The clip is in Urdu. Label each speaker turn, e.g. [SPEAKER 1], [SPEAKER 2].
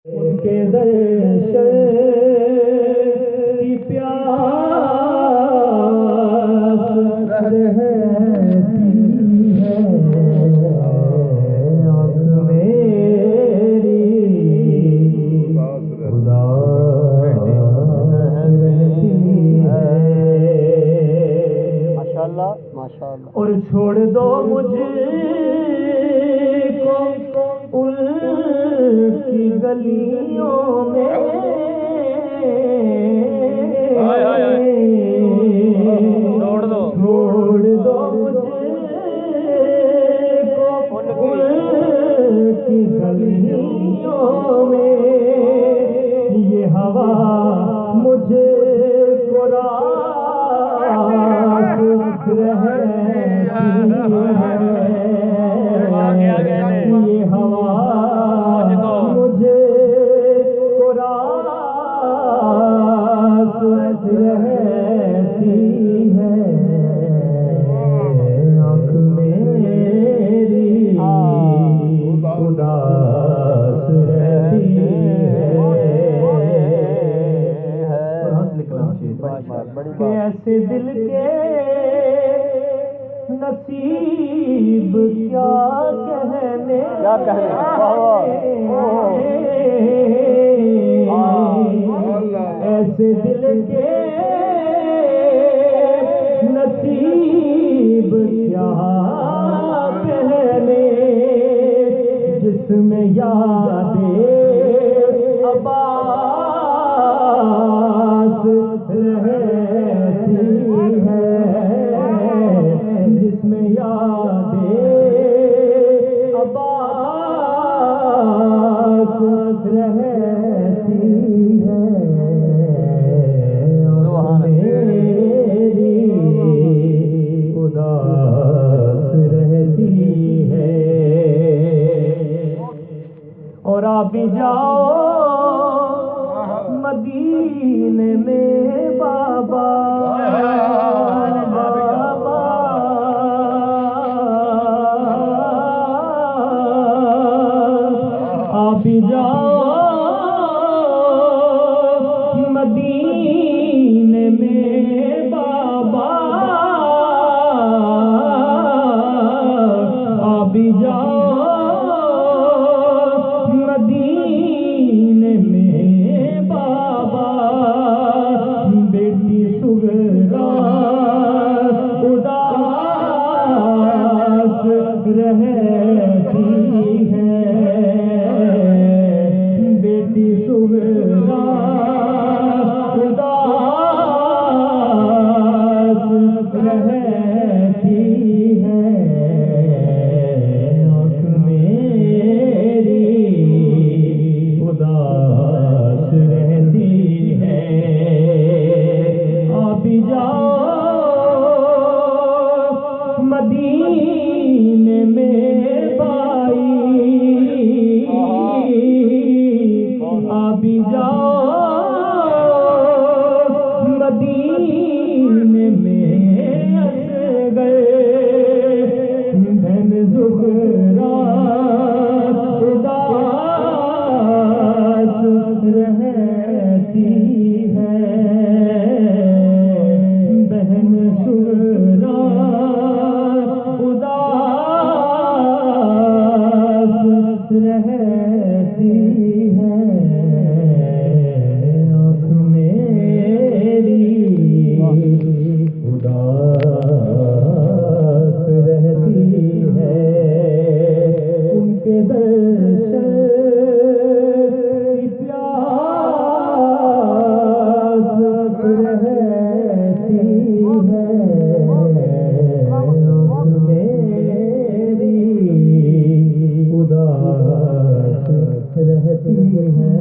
[SPEAKER 1] ان کے درشن کی پیاس رہتی ہے آنکھ میری خدا رہتی ہے
[SPEAKER 2] ماشاءاللہ ماشاءاللہ.
[SPEAKER 1] اور چھوڑ دو مجھے ان کی گلیوں میں
[SPEAKER 2] چھوڑ دو
[SPEAKER 1] مجھے ان کی گلیوں میں یہ ہوا مجھے راس یہ ہوا مجھے راس رہتی ہے آنکھ میری اداس رہتی کہ ایسے دل کے نصیب کیا کہنے ایسے دل کے نصیب کیا کہنے جس میں یادیں عباس رہتی ہے جس میں یادیں عباس رہتی ہے میری اداس رہتی ہے اور آپ بھی جاؤ مدینے میں بابا آپ بھی جاؤ مدینے میں بابا آپ بھی جاؤ مدینے میں بابا بیٹی سغرا اداس رہتی ہے بیٹی سغرا اداس رہتی ہے آنکھ میری اداس رہتی ہے آپ بھی جاؤ مدینے میں بھائی آپ بھی جاؤ مدینے میں اصغر بہن زہرا اداس رہتی ہے بہن زہرا اداس رہتی ہے آنکھ میری اداس رہتی ہے ان کے درشن کی پیاس رہتی ہے آنکھ میری اداس رہتی ہے